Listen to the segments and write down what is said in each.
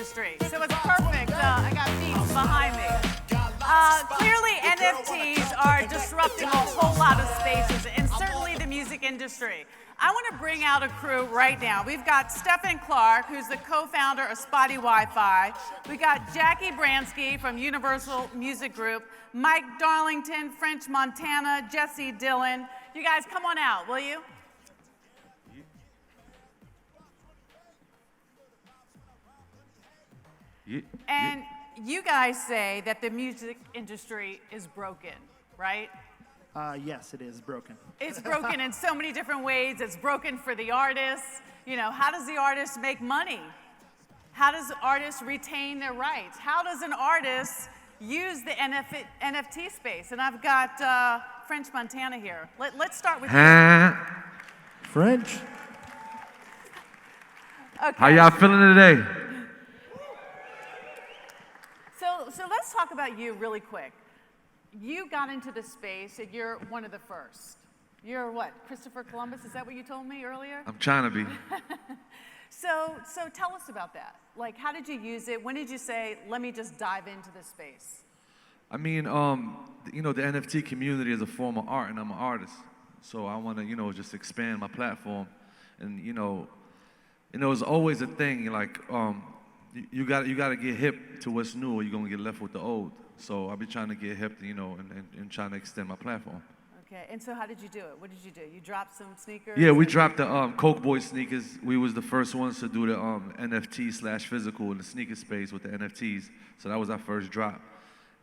industry, so it's perfect. I got beats behind me. Clearly, NFTs are disrupting a whole lot of spaces, and certainly the music industry. I want to bring out a crew right now. We've got Stefan, who's the co-founder of Spotty Wi-Fi. We got Jacqui Bransky from Universal Music Group, Mike Darlington, French Montana, Jesse Dillon. You guys come on out, will you? And you guys say that the music industry is broken, right? Yes, it is broken. It's broken in so many different ways. It's broken for the artists. You know, how does the artist make money? How does the artist retain their rights? How does an artist use the NFT space? And I've got French Montana here. Let's start with you. French. Okay. How y'all feeling today? So let's talk about you really quick. You got into the space and you're one of the first. You're what, Christopher Columbus? Is that what you told me earlier? I'm trying to be. So tell us about that. Like, how did you use it? When did you say, let me just dive into this space? I mean, you know, the NFT community is a form of art, and I'm an artist. So I want to, you know, just expand my platform. And, you know, it's always a thing, like, you got to get hip to what's new or you're going to get left with the old. So I'll be trying to get hip, you know, and trying to extend my platform. Okay, and so how did you do it? What did you do? You dropped some sneakers? Yeah, we dropped the Coke Boy sneakers. We was the first ones to do the NFT/physical in the sneaker space with the NFTs. So that was our first drop.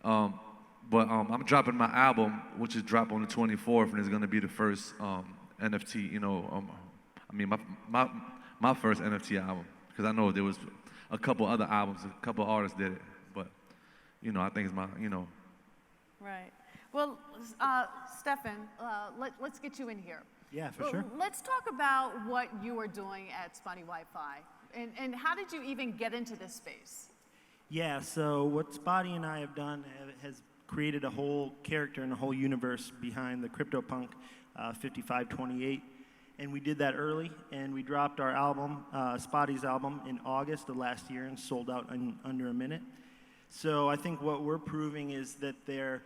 But I'm dropping my album, which is drop on the 24th, and it's going to be the first NFT, you know, I mean, my first NFT album, because I know there was a couple other albums, a couple artists did it, but, you know, I think it's my, you know. Right. Well, Stefan, let's get you in here. Yeah, for sure. Let's talk about what you are doing at Spotty Wi-Fi, and how did you even get into this space? Yeah, so what Spotty and I have done has created a whole character and a whole universe behind the CryptoPunk 5528. And we did that early, and we dropped our album, Spotty's album, in August of last year and sold out in under a minute. So I think what we're proving is that there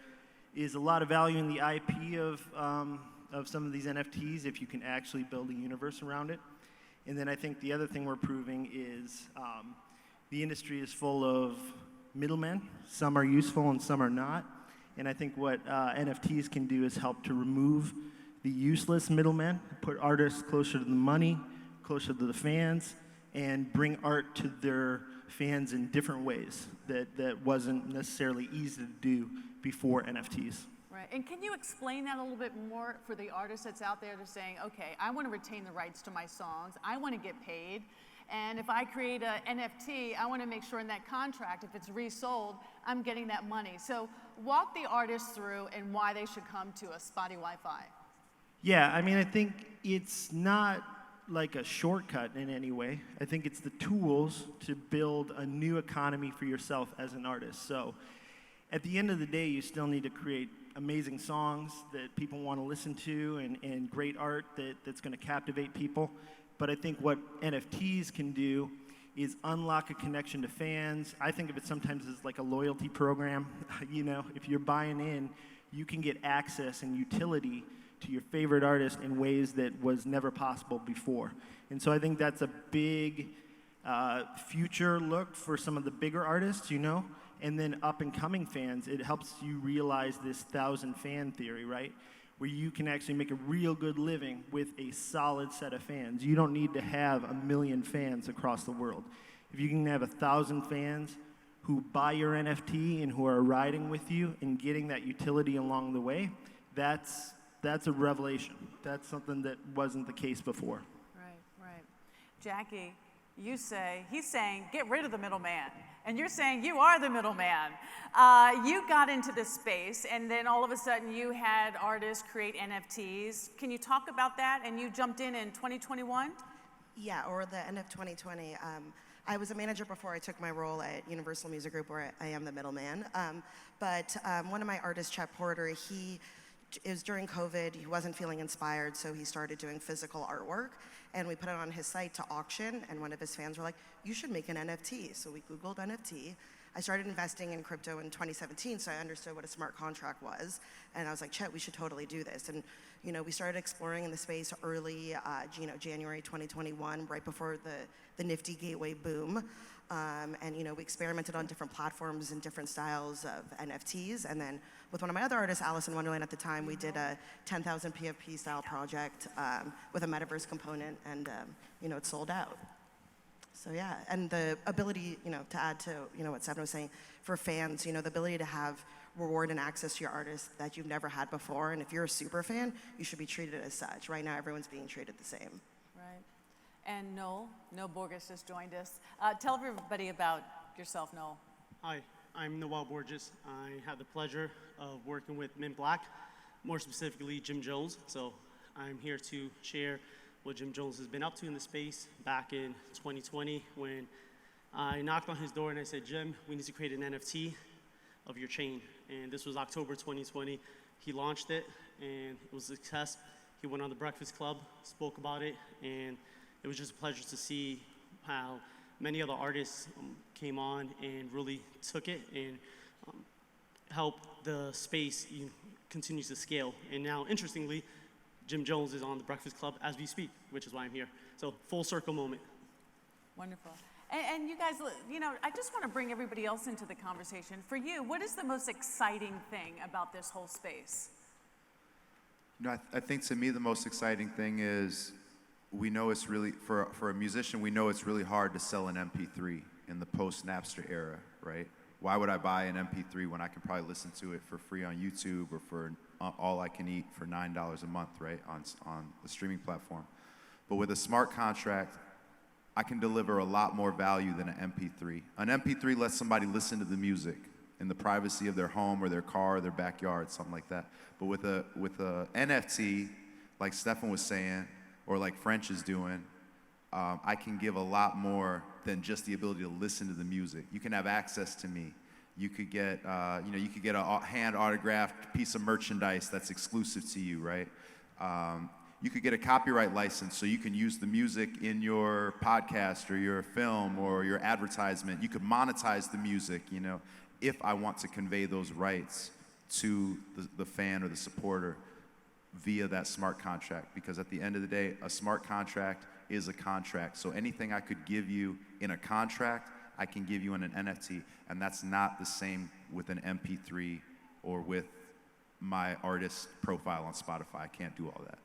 is a lot of value in the IP of some of these NFTs if you can actually build a universe around it. And then I think the other thing we're proving is the industry is full of middlemen. Some are useful and some are not. And I think what NFTs can do is help to remove the useless middlemen, put artists closer to the money, closer to the fans, and bring art to their fans in different ways that wasn't necessarily easy to do before NFTs. Right, and can you explain that a little bit more for the artist that's out there that's saying, okay, I want to retain the rights to my songs, I want to get paid, and if I create an NFT, I want to make sure in that contract, if it's resold, I'm getting that money. So walk the artist through and why they should come to a Spotty Wi-Fi. Yeah, I mean, I think it's not like a shortcut in any way. I think it's the tools to build a new economy for yourself as an artist. So at the end of the day, you still need to create amazing songs that people want to listen to and great art that's going to captivate people. But I think what NFTs can do is unlock a connection to fans. I think of it sometimes as like a loyalty program. You know, if you're buying in, you can get access and utility to your favorite artist in ways that was never possible before. And so I think that's a big future look for some of the bigger artists, you know, and then up-and-coming fans. It helps you realize this 1,000-fan theory, right, where you can actually make a real good living with a solid set of fans. You don't need to have 1 million fans across the world. If you can have 1,000 fans who buy your NFT and who are riding with you and getting that utility along the way, that's a revelation. That's something that wasn't the case before. Right. Jacqui, he's saying, get rid of the middleman. And you're saying you are the middleman. You got into this space, and then all of a sudden you had artists create NFTs. Can you talk about that? And you jumped in 2021? Yeah, or the end of 2020. I was a manager before I took my role at Universal Music Group, where I am the middleman. But one of my artists, Chet Porter, it was during COVID, he wasn't feeling inspired, so he started doing physical artwork. and we put it on his site to auction, and one of his fans were like, you should make an NFT. So we Googled NFT. I started investing in crypto in 2017, so I understood what a smart contract was. And I was like, Chet, we should totally do this. And we started exploring in the space early, January 2021, right before the Nifty Gateway boom. And we experimented on different platforms and different styles of NFTs. And then with one of my other artists, Alice in Wonderland at the time, we did a 10,000 PFP style project with a metaverse component, and it sold out. So yeah, and the ability, to add to, what Stefan was saying, for fans, the ability to have reward and access to your artist that you've never had before. And if you're a super fan, you should be treated as such. Right now, everyone's being treated the same. Right. And Noel Borges just joined us. Tell everybody about yourself, Noel. Hi, I'm Noel Borges. I have the pleasure of working with Men Black, more specifically Jim Jones. So I'm here to share what Jim Jones has been up to in the space back in 2020 when I knocked on his door and I said, Jim, we need to create an NFT of your chain. And this was October 2020. He launched it and it was a success. He went on the Breakfast Club, spoke about it, and it was just a pleasure to see how many other artists came on and really took it and helped the space continue to scale. And now, interestingly, Jim Jones is on the Breakfast Club as we speak, which is why I'm here. So full circle moment. Wonderful. And you guys, I just want to bring everybody else into the conversation. For you, what is the most exciting thing about this whole space? I think to me the most exciting thing is we know it's really, for a musician, we know it's really hard to sell an MP3 in the post-Napster era, right? Why would I buy an MP3 when I can probably listen to it for free on YouTube or for all I can eat for $9 a month, right, on the streaming platform? But with a smart contract, I can deliver a lot more value than an MP3. An MP3 lets somebody listen to the music in the privacy of their home or their car or their backyard, something like that. But with a NFT, like Stefan was saying, or like French is doing, I can give a lot more than just the ability to listen to the music. You can have access to me. You could get, you could get a hand autographed piece of merchandise that's exclusive to you, right? You could get a copyright license so you can use the music in your podcast or your film or your advertisement. You could monetize the music, if I want to convey those rights to the fan or the supporter via that smart contract. Because at the end of the day, a smart contract is a contract. So anything I could give you in a contract, I can give you in an NFT. And that's not the same with an MP3 or with my artist profile on Spotify. I can't do all that.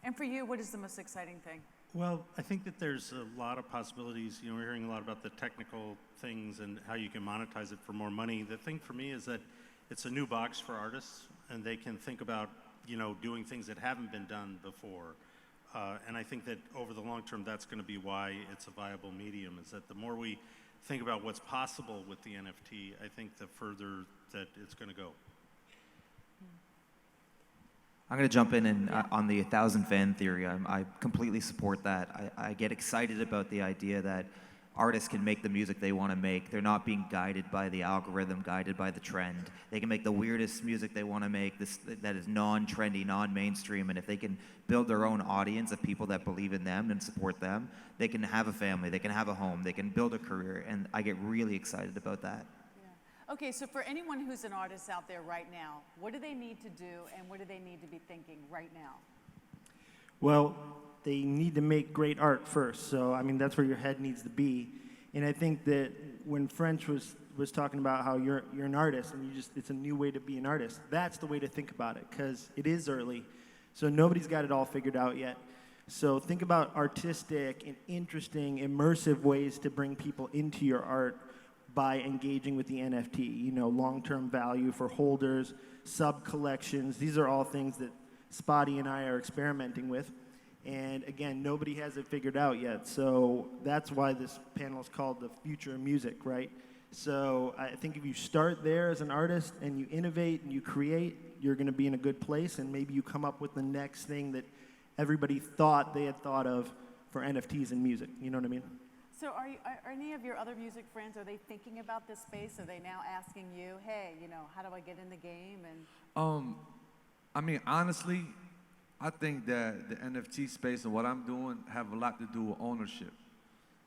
And for you, what is the most exciting thing? Well, I think that there's a lot of possibilities. We're hearing a lot about the technical things and how you can monetize it for more money. The thing for me is that it's a new box for artists, and they can think about, doing things that haven't been done before. And I think that over the long term, that's going to be why it's a viable medium, is that the more we think about what's possible with the NFT, I think the further that it's going to go. I'm going to jump in and on the 1,000 fan theory. I completely support that. I get excited about the idea that artists can make the music they want to make. They're not being guided by the algorithm, guided by the trend. They can make the weirdest music they want to make that is non-trendy, non-mainstream. And if they can build their own audience of people that believe in them and support them, they can have a family, they can have a home, they can build a career. And I get really excited about that. Okay, so for anyone who's an artist out there right now, what do they need to do and what do they need to be thinking right now? Well, they need to make great art first. So, that's where your head needs to be. And I think that when French was talking about how you're an artist and it's a new way to be an artist, that's the way to think about it, because it is early. So nobody's got it all figured out yet. So think about artistic and interesting, immersive ways to bring people into your art by engaging with the NFT, long-term value for holders, sub-collections. These are all things that Spotty and I are experimenting with. And again, nobody has it figured out yet. So that's why this panel is called The Future of Music, right? So I think if you start there as an artist and you innovate and you create, you're going to be in a good place, and maybe you come up with the next thing that everybody thought they had thought of for NFTs in music. You know what I mean? So are any of your other music friends, are they thinking about this space? Are they now asking you, hey, how do I get in the game? And honestly, I think that the NFT space and what I'm doing have a lot to do with ownership.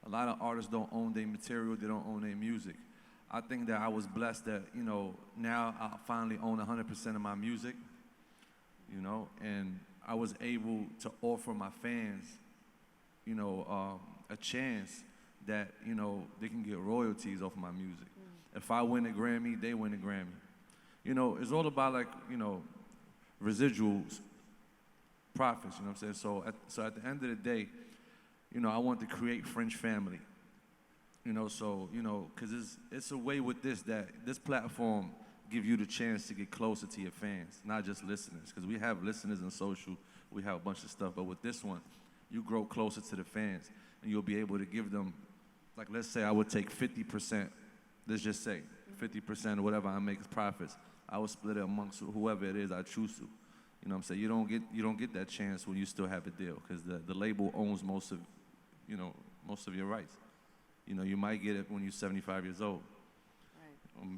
A lot of artists don't own their material, they don't own their music. I think that I was blessed that, you know, now I finally own 100% of my music, you know, and I was able to offer my fans, you know, a chance that, you know, they can get royalties off of my music. If I win a Grammy, they win a Grammy. You know, it's all about, like, you know, residuals, profits, you know what I'm saying? So at the end of the day, you know, I want to create French family. You know, so, you know, because it's a way with this that this platform give you the chance to get closer to your fans, not just listeners. Because we have listeners in social, we have a bunch of stuff, but with this one, you grow closer to the fans, and you'll be able to give them, like, let's say I would take 50%, let's just say, 50% of whatever I make as profits, I would split it amongst whoever it is I choose to. You know what I'm saying? You don't get that chance when you still have a deal, because the label owns most of your rights. You know, you might get it when you're 75 years old. Right.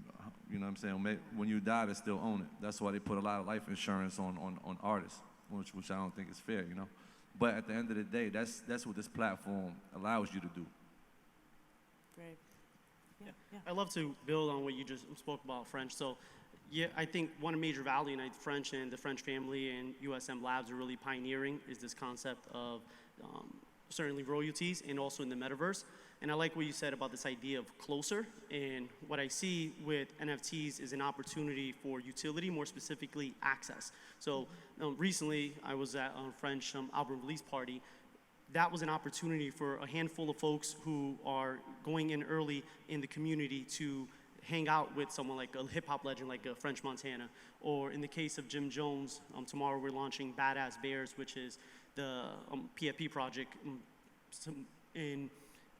You know what I'm saying? When you die, they still own it. That's why they put a lot of life insurance on artists, which I don't think is fair, you know? But at the end of the day, that's what this platform allows you to do. Great. Yeah. I'd love to build on what you just spoke about French. So, yeah, I think one major value in French and the French family and USM Labs are really pioneering is this concept of certainly royalties and also in the metaverse. And I like what you said about this idea of closer. And what I see with NFTs is an opportunity for utility, more specifically access. So recently I was at a French album release party. That was an opportunity for a handful of folks who are going in early in the community to hang out with someone like a hip hop legend like French Montana. Or in the case of Jim Jones, tomorrow we're launching Badass Bears, which is the PFP project in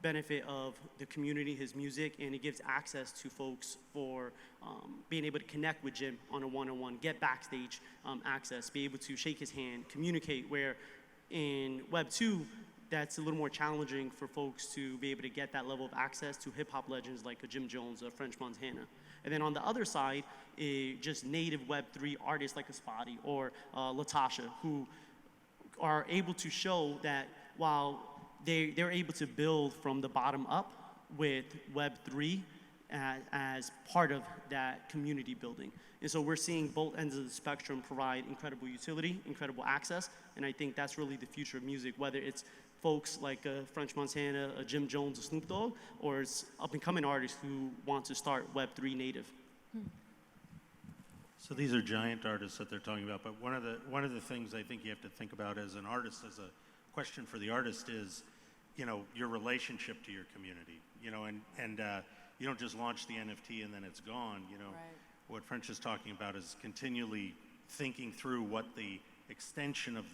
benefit of the community, his music, and it gives access to folks for being able to connect with Jim on a one-on-one, get backstage access, be able to shake his hand, communicate, where in Web 2, that's a little more challenging for folks to be able to get that level of access to hip-hop legends like a Jim Jones, a French Montana. And then on the other side, just native Web 3 artists like a Spotty or Latasha, who are able to show that while they're able to build from the bottom up with Web 3 as part of that community building. And so we're seeing both ends of the spectrum provide incredible utility, incredible access, and I think that's really the future of music, whether it's folks like French Montana, Jim Jones, a Snoop Dogg, or it's up-and-coming artists who want to start Web 3 native. So these are giant artists that they're talking about, but one of the things I think you have to think about as an artist, as a question for the artist is, you know, your relationship to your community, you know, and you don't just launch the NFT and then it's gone, you know. Right. What French is talking about is continually thinking through what the extension of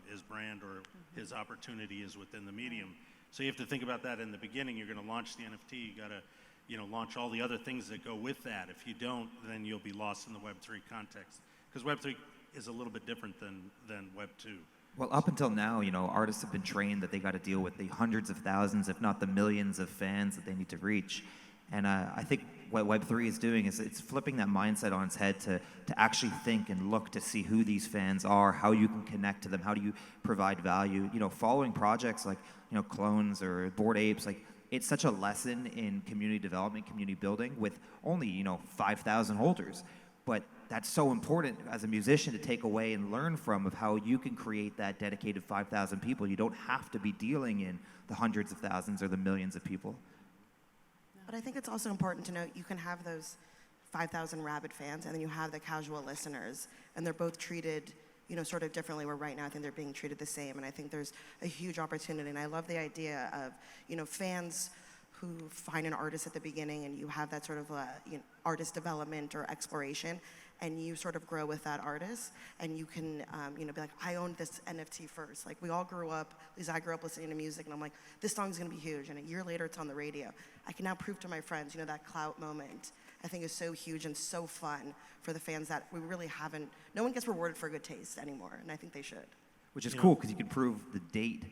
his brand or his opportunity is within the medium. So you have to think about that in the beginning. You're going to launch the NFT, you got to, you know, launch all the other things that go with that. If you don't, then you'll be lost in the Web3 context, because Web3 is a little bit different than Web 2. Well, up until now, you know, artists have been trained that they got to deal with the hundreds of thousands, if not the millions of fans that they need to reach. And I think what Web3 is doing is it's flipping that mindset on its head to actually think and look to see who these fans are, how you can connect to them, how do you provide value. You know, following projects like, you know, Clones or Bored Apes, like, it's such a lesson in community development, community building with only, you know, 5,000 holders. But that's so important as a musician to take away and learn from, of how you can create that dedicated 5,000 people. You don't have to be dealing in the hundreds of thousands or the millions of people. But I think it's also important to note you can have those 5,000 rabid fans, and then you have the casual listeners, and they're both treated, you know, sort of differently, where right now I think they're being treated the same, and I think there's a huge opportunity, and I love the idea of, you know, fans who find an artist at the beginning, and you have that sort of you know, artist development or exploration, and you sort of grow with that artist, and you can, you know, be like, I owned this NFT first. Like, we all grew up, at least I grew up listening to music, and I'm like, this song's gonna be huge, and a year later it's on the radio. I can now prove to my friends, you know, that clout moment, I think is so huge and so fun for the fans that we really haven't, no one gets rewarded for good taste anymore, and I think they should. Which is cool, because you can prove the date,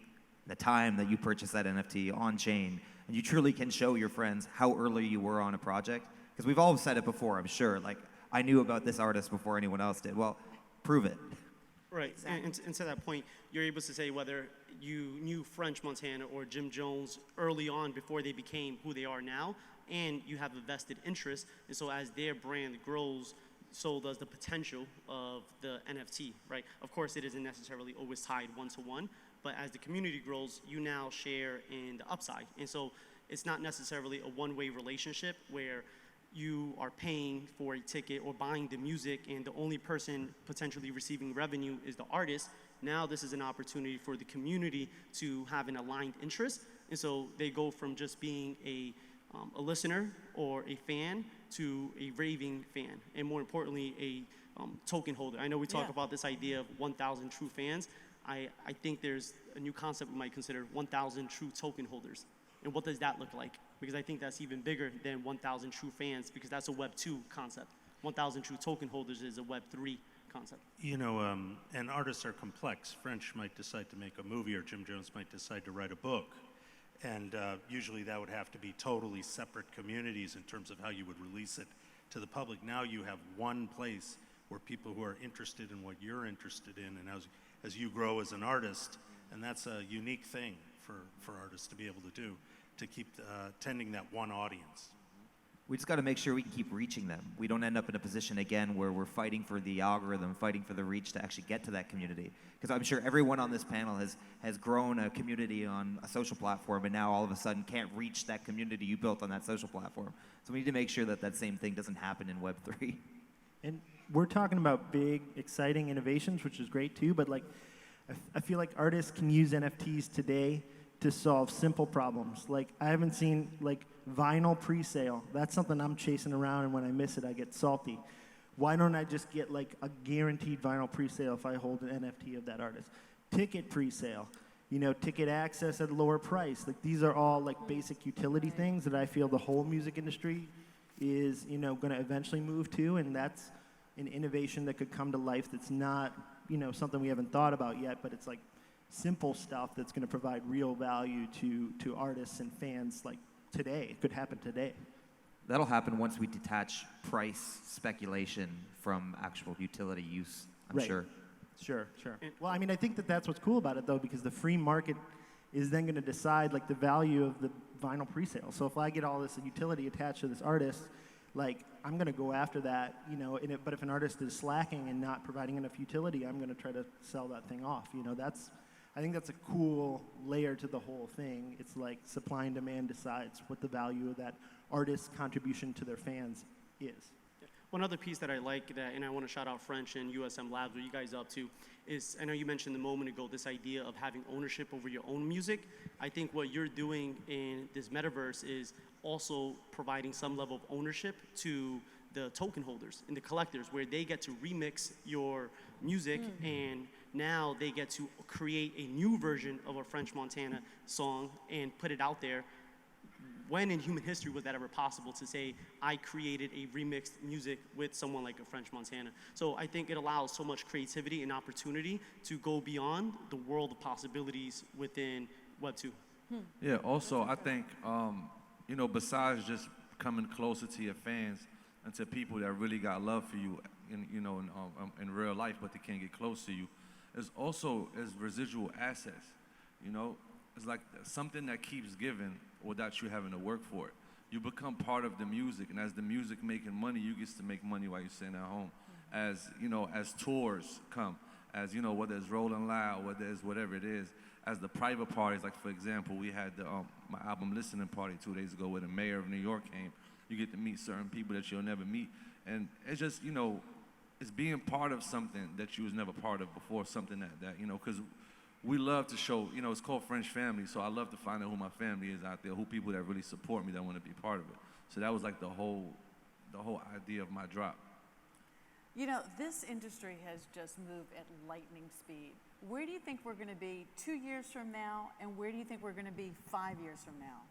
the time that you purchased that NFT on chain, and you truly can show your friends how early you were on a project. Because we've all said it before, I'm sure, like, I knew about this artist before anyone else did. Well, prove it. Right, Exactly. and to that point, you're able to say whether you knew French Montana or Jim Jones early on before they became who they are now, and you have a vested interest. And so as their brand grows, so does the potential of the NFT, right? Of course, it isn't necessarily always tied one-to-one, but as the community grows, you now share in the upside. And so it's not necessarily a one-way relationship where you are paying for a ticket or buying the music and the only person potentially receiving revenue is the artist. Now this is an opportunity for the community to have an aligned interest. And so they go from just being a listener or a fan to a raving fan, and more importantly, a token holder. I know we talk about this idea of 1,000 true fans. I think there's a new concept we might consider 1,000 true token holders. And what does that look like? Because I think that's even bigger than 1,000 true fans, because that's a Web 2 concept. 1,000 true token holders is a Web 3 concept. You know, and artists are complex. French might decide to make a movie, or Jim Jones might decide to write a book. And usually that would have to be totally separate communities in terms of how you would release it to the public. Now you have one place where people who are interested in what you're interested in, and as you grow as an artist, and that's a unique thing for artists to be able to do, to keep tending that one audience. We just got to make sure we can keep reaching them. We don't end up in a position again where we're fighting for the algorithm, fighting for the reach to actually get to that community. Because I'm sure everyone on this panel has grown a community on a social platform and now all of a sudden can't reach that community you built on that social platform. So we need to make sure that that same thing doesn't happen in Web3. And we're talking about big, exciting innovations, which is great too, but like, I feel like artists can use NFTs today to solve simple problems. Like, I haven't seen like vinyl pre-sale. That's something I'm chasing around, and when I miss it, I get salty. Why don't I just get like a guaranteed vinyl pre-sale if I hold an NFT of that artist? Ticket pre-sale, you know, ticket access at a lower price. Like, these are all like basic utility things that I feel the whole music industry is, you know, going to eventually move to, and that's an innovation that could come to life that's not, you know, something we haven't thought about yet, but it's like simple stuff that's going to provide real value to artists and fans like today. It could happen today. That'll happen once we detach price speculation from actual utility use, I'm Right. sure. Sure. Well, I mean, I think that that's what's cool about it, though, because the free market is then going to decide like the value of the vinyl presale. So if I get all this utility attached to this artist, like, I'm going to go after that, you know. But if an artist is slacking and not providing enough utility, I'm going to try to sell that thing off. You know, I think that's a cool layer to the whole thing. It's like supply and demand decides what the value of that artist's contribution to their fans is. One other piece that I like, and I want to shout out French and USM Labs, what you guys are up to, is I know you mentioned a moment ago this idea of having ownership over your own music. I think what you're doing in this metaverse is also providing some level of ownership to the token holders and the collectors, where they get to remix your music and now they get to create a new version of a French Montana song and put it out there. When in human history was that ever possible to say, I created a remixed music with someone like a French Montana? So I think it allows so much creativity and opportunity to go beyond the world of possibilities within Web 2. Yeah, also, I think, you know, besides just coming closer to your fans and to people that really got love for you, in real life, but they can't get close to you, is residual assets, you know? It's like something that keeps giving without you having to work for it. You become part of the music, and as the music making money, you get to make money while you're sitting at home. As, you know, as tours come, as, you know, whether it's Rolling Loud, whether it's whatever it is, as the private parties, like for example, we had my album listening party 2 days ago where the mayor of New York came. You get to meet certain people that you'll never meet. And it's just, you know, it's being part of something that you was never part of before, something that you know, because we love to show, you know, it's called French Family, so I love to find out who my family is out there, who people that really support me, that want to be part of it. So that was like the whole idea of my drop. You know, this industry has just moved at lightning speed. Where do you think we're going to be 2 years from now, and where do you think we're going to be 5 years from now?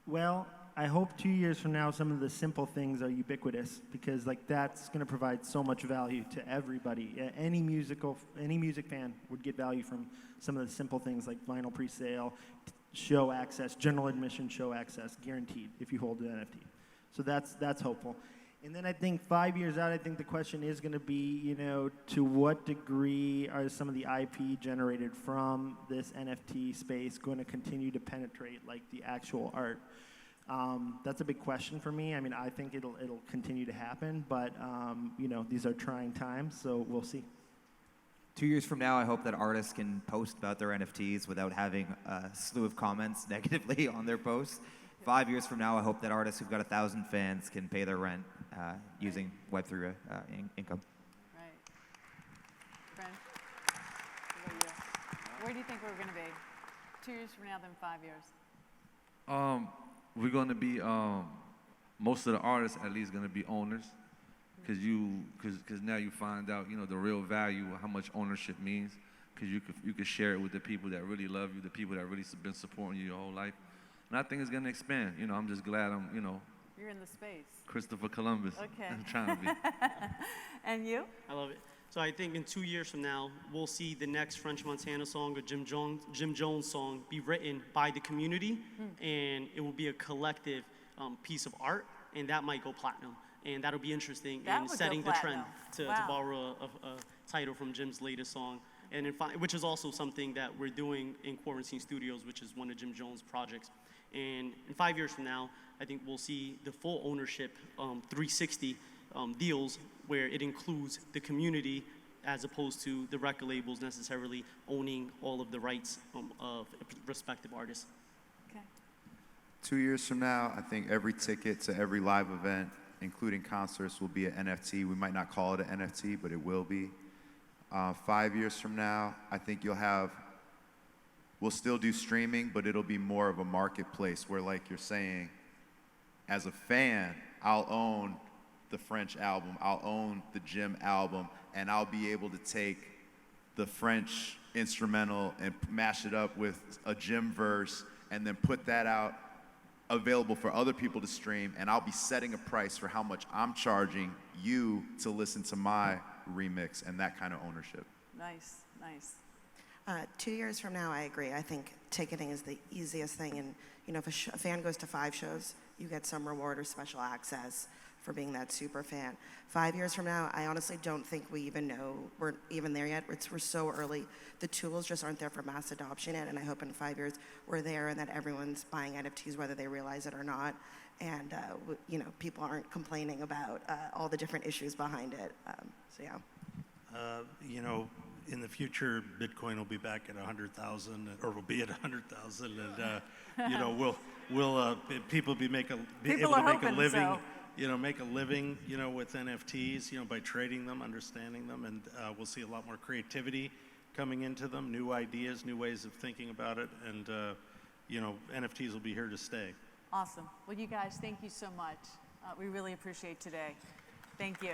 Well, I hope 2 years from now some of the simple things are ubiquitous, because like that's going to provide so much value to everybody. Any music fan would get value from some of the simple things like vinyl pre-sale, show access, general admission show access, guaranteed if you hold an NFT. So that's hopeful. And then I think 5 years out, I think the question is going to be, you know, to what degree are some of the IP generated from this NFT space going to continue to penetrate like the actual art? That's a big question for me. I mean, I think it'll continue to happen, but you know, these are trying times, so we'll see. 2 years from now, I hope that artists can post about their NFTs without having a slew of comments negatively on their posts. 5 years from now, I hope that artists who've got 1,000 fans can pay their rent using Web3 income. Right. Brent, what about you? Where do you think we're going to be 2 years from now than 5 years? We're going to be, most of the artists at least going to be owners. Because now you find out, you know, the real value of how much ownership means. Because you could share it with the people that really love you, the people that really been supporting you your whole life. And I think it's going to expand. You know, I'm just glad I'm, you know. You're in the space. Christopher Columbus. Okay. I'm trying to be. And you? I love it. So I think in 2 years from now, we'll see the next French Montana song or Jim Jones song be written by the community, and it will be a collective piece of art, and that might go platinum. And that'll be interesting in setting the trend to borrow a title from Jim's latest song. And which is also something that we're doing in Quarantine Studios, which is one of Jim Jones' projects. And in 5 years from now, I think we'll see the full ownership 360 deals where it includes the community as opposed to the record labels necessarily owning all of the rights of respective artists. Okay. 2 years from now, I think every ticket to every live event, including concerts, will be an NFT. We might not call it an NFT, but it will be. 5 years from now, I think we'll still do streaming, but it'll be more of a marketplace where, like you're saying, as a fan, I'll own the French album, I'll own the Jim album, and I'll be able to take the French instrumental and mash it up with a Jim verse and then put that out available for other people to stream, and I'll be setting a price for how much I'm charging you to listen to my remix and that kind of ownership. Nice, nice. 2 years from now, I agree. I think ticketing is the easiest thing, and you know, if a fan goes to 5 shows, you get some reward or special access for being that super fan. 5 years from now, I honestly don't think we even know we're even there yet. We're so early. The tools just aren't there for mass adoption yet, and I hope in 5 years we're there and that everyone's buying NFTs whether they realize it or not, and you know, people aren't complaining about all the different issues behind it. So yeah. You know, in the future, Bitcoin will be back at 100,000, or will be at 100,000, and you know, people will be able to make a living. So. You know, make a living, you know, with NFTs, you know, by trading them, understanding them, and we'll see a lot more creativity coming into them, new ideas, new ways of thinking about it, and you know, NFTs will be here to stay. Awesome. Well, you guys, thank you so much. We really appreciate today. Thank you.